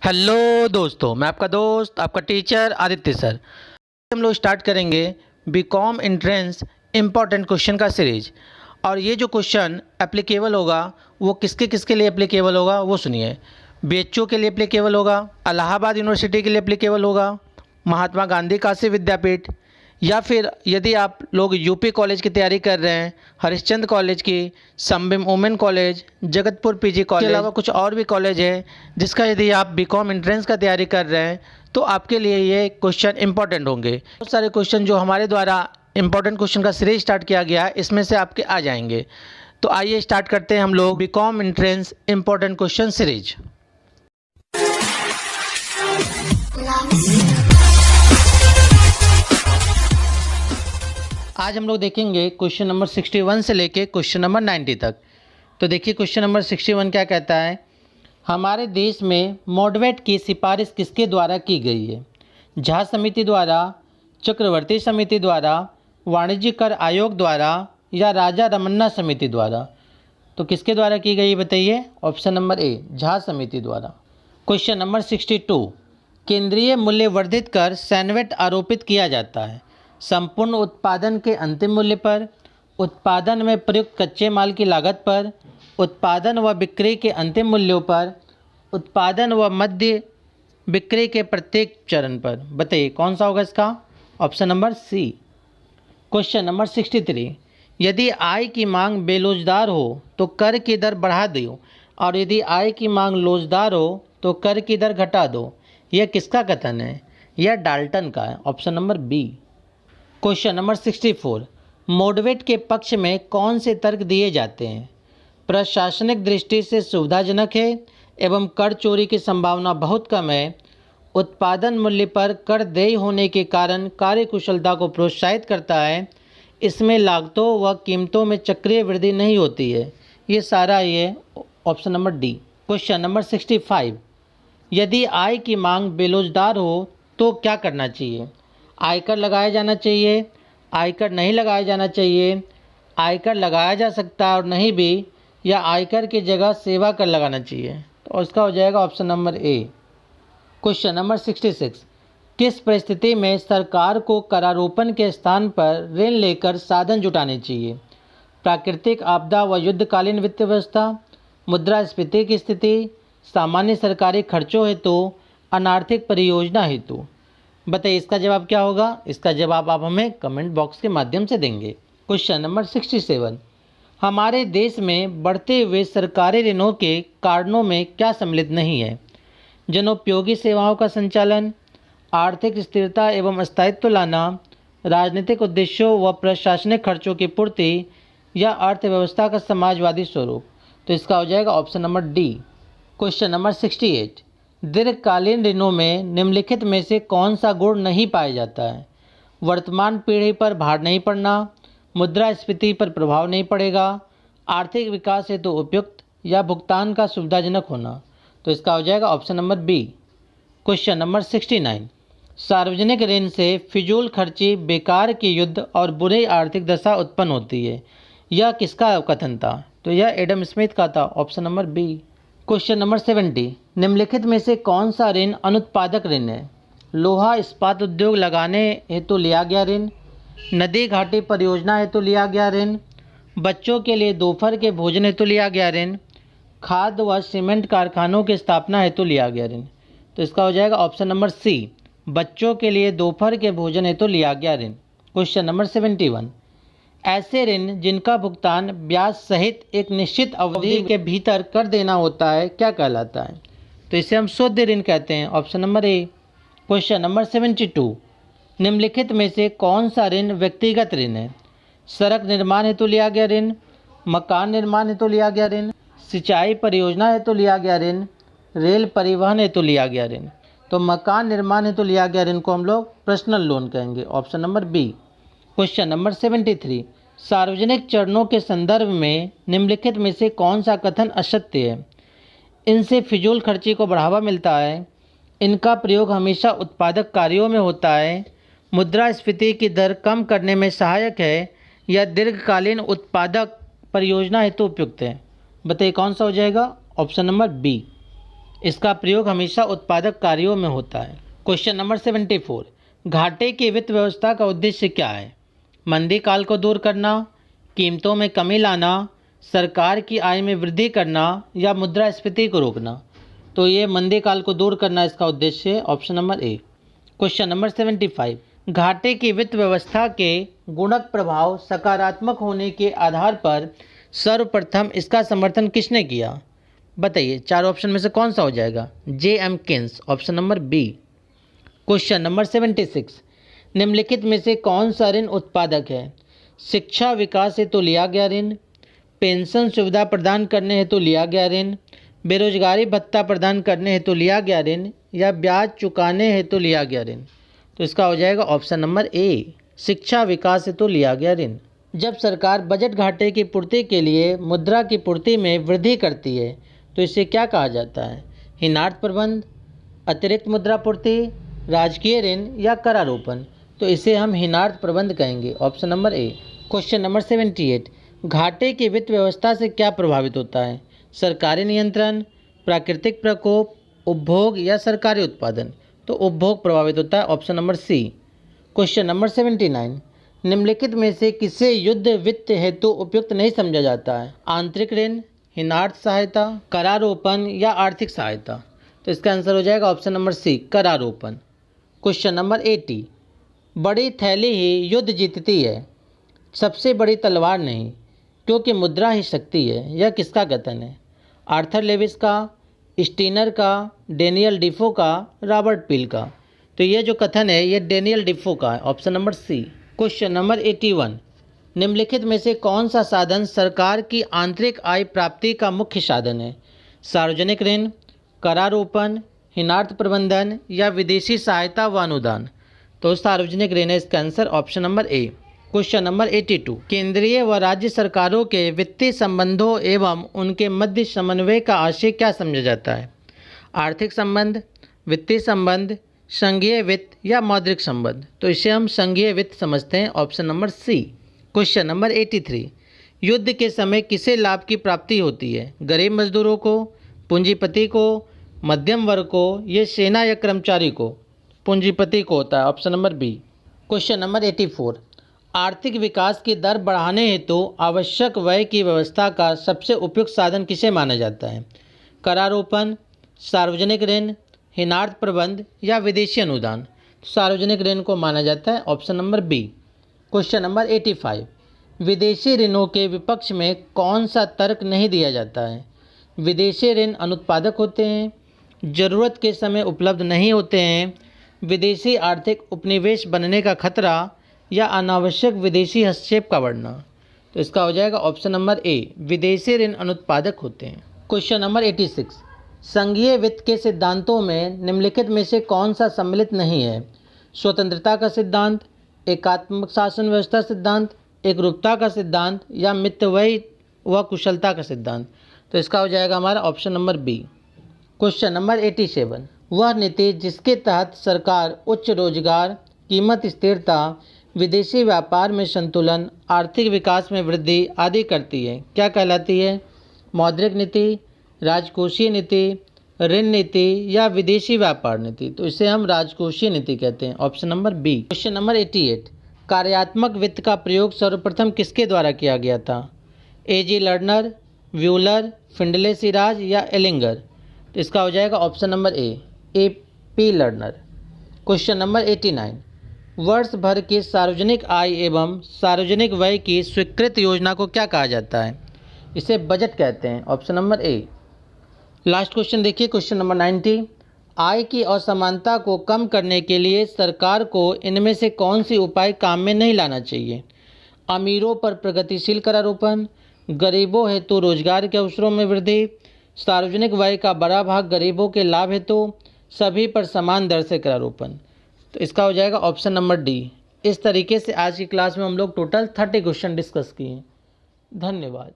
Hello दोस्तों, मैं आपका दोस्त आपका टीचर आदित्य सर। हम लोग स्टार्ट करेंगे बीकॉम एंट्रेंस इम्पॉर्टेंट क्वेश्चन का सीरीज। और ये जो क्वेश्चन एप्लीकेबल होगा वो किसके किसके लिए एप्लीकेबल होगा वो सुनिए। बीएचयू के लिए एप्लीकेबल होगा, इलाहाबाद यूनिवर्सिटी के लिए एप्लीकेबल होगा, महात्मा गांधी काशी विद्यापीठ, या फिर यदि आप लोग यूपी कॉलेज की तैयारी कर रहे हैं, हरिश्चंद्र कॉलेज की, संबिम women college, Jagatpur PG college के अलावा कुछ और भी कॉलेज है जिसका यदि आप बीकॉम एंट्रेंस का तैयारी कर रहे हैं तो आपके लिए ये क्वेश्चन इंपॉर्टेंट होंगे। बहुत सारे क्वेश्चन जो हमारे द्वारा इंपॉर्टेंट क्वेश्चन का सीरीज स्टार्ट किया गया है इसमें से आपके आ जाएंगे। तो आइए स्टार्ट करते हैं हम लोग BCom entrance important question series. आज हम लोग देखेंगे क्वेश्चन नंबर 61 से लेके क्वेश्चन नंबर 90 तक। तो देखिए क्वेश्चन नंबर 61 क्या कहता है। हमारे देश में मॉडरेट की सिफारिश किसके द्वारा की गई है? झा समिति द्वारा, चक्रवर्ती समिति द्वारा, वाणिज्य कर आयोग द्वारा, या राजा रमन्ना समिति द्वारा? तो किसके द्वारा की गई बताइए। ऑप्शन नंबर ए, झा समिति द्वारा। क्वेश्चन नंबर 62, केंद्रीय मूल्य वर्धित कर सैनवेट आरोपित किया जाता है संपूर्ण उत्पादन के अंतिम मूल्य पर, उत्पादन में प्रयुक्त कच्चे माल की लागत पर, उत्पादन व बिक्री के अंतिम मूल्यों पर, उत्पादन व मध्य बिक्री के प्रत्येक चरण पर? बताइए कौन सा होगा इसका। Option number C. Question number 63, यदि आय की मांग बेरोजगार हो तो कर की दर बढ़ा दो, और यदि आय की मांग रोजगार हो तो कर की दर घटा दो। यह किसका कथन है? यह डाल्टन का है। Option number B. Question number 64, moderate के पक्ष में कौन से तर्क दिए जाते हैं? प्रशासनिक दृष्टि से सुविधाजनक है एवं कर चोरी की संभावना बहुत कम है, उत्पादन मूल्य पर कर देय होने के कारण कार्यकुशलता को प्रोत्साहित करता है, इसमें लागतों व कीमतों में चक्रीय वृद्धि नहीं होती है। ये सारा ये option number D. Question number 65, यदि आय की मांग बेरोजगार हो तो क्या करना चाहिए? आयकर लगाया जाना चाहिए, आयकर नहीं लगाया जाना चाहिए, आयकर लगाया जा सकता है और नहीं भी, या आयकर की जगह सेवा कर लगाना चाहिए? तो उसका हो जाएगा option number A. Question number 66, किस परिस्थिति में सरकार को करारोपण के स्थान पर ऋण लेकर साधन जुटाने चाहिए? प्राकृतिक आपदा व युद्धकालीन वित्त व्यवस्था, मुद्रास्फीति की स्थिति, सामान्य सरकारी खर्चों हेतु, अनार्थिक परियोजना हेतु? बताइए इसका जवाब क्या होगा। इसका जवाब आप हमें कमेंट बॉक्स के माध्यम से देंगे। क्वेश्चन नंबर 67, हमारे देश में बढ़ते हुए सरकारी ऋणों के कारणों में क्या सम्मिलित नहीं है? जनोपयोगी सेवाओं का संचालन, आर्थिक स्थिरता एवं स्थायित्व लाना, राजनीतिक उद्देश्यों व प्रशासनिक खर्चों की पूर्ति, या अर्थव्यवस्था का समाजवादी स्वरूप? तो इसका हो जाएगा option number D. Question number 68, दीर्घकालीन ऋणों में निम्नलिखित में से कौन सा गुण नहीं पाया जाता है? वर्तमान पीढ़ी पर भार नहीं पड़ना, मुद्रास्फीति पर प्रभाव नहीं पड़ेगा, आर्थिक विकास हेतु उपयुक्त, या भुगतान का सुविधाजनक होना? तो इसका हो जाएगा option number B. Question number 69, सार्वजनिक ऋण से फिजूल खर्ची, बेकार के युद्ध और बुरी आर्थिक दशा उत्पन्न होती है। यह किसका कथन था? तो यह एडम स्मिथ का था। Option number B. Question number 70, निम्नलिखित में से कौन सा ऋण अनुत्पादक ऋण है? लोहा इस्पात उद्योग लगाने हेतु लिया गया ऋण, नदी घाटी परियोजना हेतु लिया गया ऋण, बच्चों के लिए दोपहर के भोजन हेतु लिया गया ऋण, खाद व सीमेंट कारखानों की स्थापना हेतु लिया गया ऋण? तो इसका हो जाएगा ऑप्शन नंबर सी, बच्चों के लिए दोपहर के भोजन हेतु लिया गया ऋण। क्वेश्चन नंबर 71, ऐसे ऋण जिनका भुगतान ब्याज सहित एक निश्चित अवधि के भीतर कर देना होता है क्या कहलाता है? तो इसे हम शुद्ध ऋण कहते हैं। Option number A. Question number 72, निम्नलिखित में से कौन सा ऋण व्यक्तिगत ऋण है? सड़क निर्माण हेतु लिया गया ऋण, मकान निर्माण हेतु लिया गया ऋण, सिंचाई परियोजना हेतु लिया गया ऋण, रेल परिवहन हेतु लिया गया ऋण? तो मकान निर्माण हेतु लिया गया ऋण को हम लोग पर्सनल लोन कहेंगे। Option number B. Question number 73, सार्वजनिक चरणों के संदर्भ में निम्नलिखित में से कौन सा कथन असत्य है? इनसे फिजूल खर्ची को बढ़ावा मिलता है, इनका प्रयोग हमेशा उत्पादक कार्यों में होता है, मुद्रास्फीति की दर कम करने में सहायक है, या दीर्घकालीन उत्पादक परियोजना हेतु उपयुक्त है? बताइए कौन सा हो जाएगा। Option number B. इसका प्रयोग हमेशा उत्पादक कार्यों में होता है। क्वेश्चन नंबर 74, घाटे की वित्त व्यवस्था का उद्देश्य क्या है? मंदी काल को दूर करना, कीमतों में कमी लाना, सरकार की आय में वृद्धि करना या मुद्रास्फीति को रोकना। तो ये मंदी काल को दूर करना इसका उद्देश्य है, option number A. Question number 75, घाटे की वित्त व्यवस्था के गुणक प्रभाव सकारात्मक होने के आधार पर सर्वप्रथम इसका समर्थन किसने किया? बताइए, चार ऑप्शन में से कौन सा हो जाएगा? J.M. Keynes, option number B. Question number 76, निम्नलिखित में से कौन सा ऋण उत्पादक है? शिक्षा विकास हेतु लिया गया ऋण, पेंशन सुविधा प्रदान करने हेतु लिया गया ऋण, बेरोजगारी भत्ता प्रदान करने हेतु लिया गया ऋण या ब्याज चुकाने हेतु लिया गया ऋण? तो इसका हो जाएगा ऑप्शन नंबर ए, शिक्षा विकास हेतु लिया गया ऋण। जब सरकार बजट घाटे की पूर्ति के लिए मुद्रा की पूर्ति में वृद्धि करती है तो इसे क्या कहा जाता है? ऋणार्थ प्रबंध, अतिरिक्त मुद्रा पूर्ति, राजकीय ऋण या करारोपण? तो इसे हम ऋणार्थ प्रबंध कहेंगे, option number A. Question number 78, घाटे की वित्त व्यवस्था से क्या प्रभावित होता है? सरकारी नियंत्रण, प्राकृतिक प्रकोप, उपभोग या सरकारी उत्पादन? तो उपभोग प्रभावित होता है, option number C. Question number 79, निम्नलिखित में से किसे युद्ध वित्त हेतु उपयुक्त नहीं समझा जाता है? आंतरिक ऋण, ऋणार्थ सहायता, करारोपण या आर्थिक सहायता? तो इसका आंसर हो जाएगा ऑप्शन नंबर सी, करारोपण। क्वेश्चन नंबर 80, बड़ी थैली ही युद्ध जीतती है, सबसे बड़ी तलवार नहीं, क्योंकि मुद्रा ही शक्ति है। यह किसका कथन है? आर्थर लेविस का, स्टीनर का, डेनियल डिफो का, रॉबर्ट पील का? तो ये जो कथन है ये डेनियल डिफो का है, option number C. Question number 81, निम्नलिखित में से कौन सा साधन सरकार की आंतरिक आय प्राप्ति का मुख्य साधन है? सार्वजनिक ऋण, करारोपण, ऋणार्थ प्रबंधन या विदेशी सहायता व अनुदान? तो सार्वजनिक ऋण है इसका answer, option number A. Question number 82, केंद्रीय व राज्य सरकारों के वित्तीय संबंधों एवं उनके मध्य समन्वय का आशय क्या समझा जाता है? आर्थिक संबंध, वित्तीय संबंध, संघीय वित्त या मौद्रिक संबंध? तो इसे हम संघीय वित्त समझते हैं, option number C. Question number 83, युद्ध के समय किसे लाभ की प्राप्ति होती है? गरीब मजदूरों को, पूंजीपति को, मध्यम वर्ग को, ये सेना या कर्मचारी को? पूंजीपति को होता है, option number B. Question number 84, आर्थिक विकास की दर बढ़ाने हेतु आवश्यक व्यय की व्यवस्था का सबसे उपयुक्त साधन किसे माना जाता है? करारोपण, सार्वजनिक ऋण, ऋणार्थ प्रबंध या विदेशी अनुदान? सार्वजनिक ऋण को माना जाता है, option number B. Question number 85, विदेशी ऋणों के विपक्ष में कौन सा तर्क नहीं दिया जाता है? विदेशी ऋण अनुत्पादक होते हैं, ज़रूरत के समय उपलब्ध नहीं होते हैं, विदेशी आर्थिक उपनिवेश बनने का खतरा या अनावश्यक विदेशी हस्तक्षेप का बढ़ना? तो इसका हो जाएगा ऑप्शन नंबर ए, विदेशी ऋण अनुत्पादक होते हैं। क्वेश्चन नंबर 86, संघीय वित्त के सिद्धांतों में निम्नलिखित में से कौन सा सम्मिलित नहीं है? स्वतंत्रता का सिद्धांत, एकात्मक शासन व्यवस्था सिद्धांत, एकरूपता का सिद्धांत या मितव्ययी व कुशलता का सिद्धांत? तो इसका हो जाएगा हमारा option number B. Question number 87, वह नीति जिसके तहत सरकार उच्च रोजगार, कीमत स्थिरता, विदेशी व्यापार में संतुलन, आर्थिक विकास में वृद्धि आदि करती है, क्या कहलाती है? मौद्रिक नीति, राजकोषीय नीति, ऋण नीति या विदेशी व्यापार नीति? तो इसे हम राजकोषीय नीति कहते हैं, option number B. Question number 88, कार्यात्मक वित्त का प्रयोग सर्वप्रथम किसके द्वारा किया गया था? A.G. लर्नर, व्यूलर, फिंडले सिराज या एलिंगर? तो इसका हो जाएगा option number A, A.P. Learner. Question number 89, वर्ष भर की सार्वजनिक आय एवं सार्वजनिक व्यय की स्वीकृत योजना को क्या कहा जाता है? इसे बजट कहते हैं, option number A. Last question देखिए, क्वेश्चन नंबर 90, आय की असमानता को कम करने के लिए सरकार को इनमें से कौन सी उपाय काम में नहीं लाना चाहिए? अमीरों पर प्रगतिशील करारोपण, गरीबों हेतु रोजगार के अवसरों में वृद्धि, सार्वजनिक व्यय का बड़ा भाग गरीबों के लाभ हेतु, सभी पर समान दर से करारोपण? तो इसका हो जाएगा ऑप्शन नंबर डी। इस तरीके से आज की क्लास में हम लोग टोटल 30 क्वेश्चन डिस्कस किए। धन्यवाद।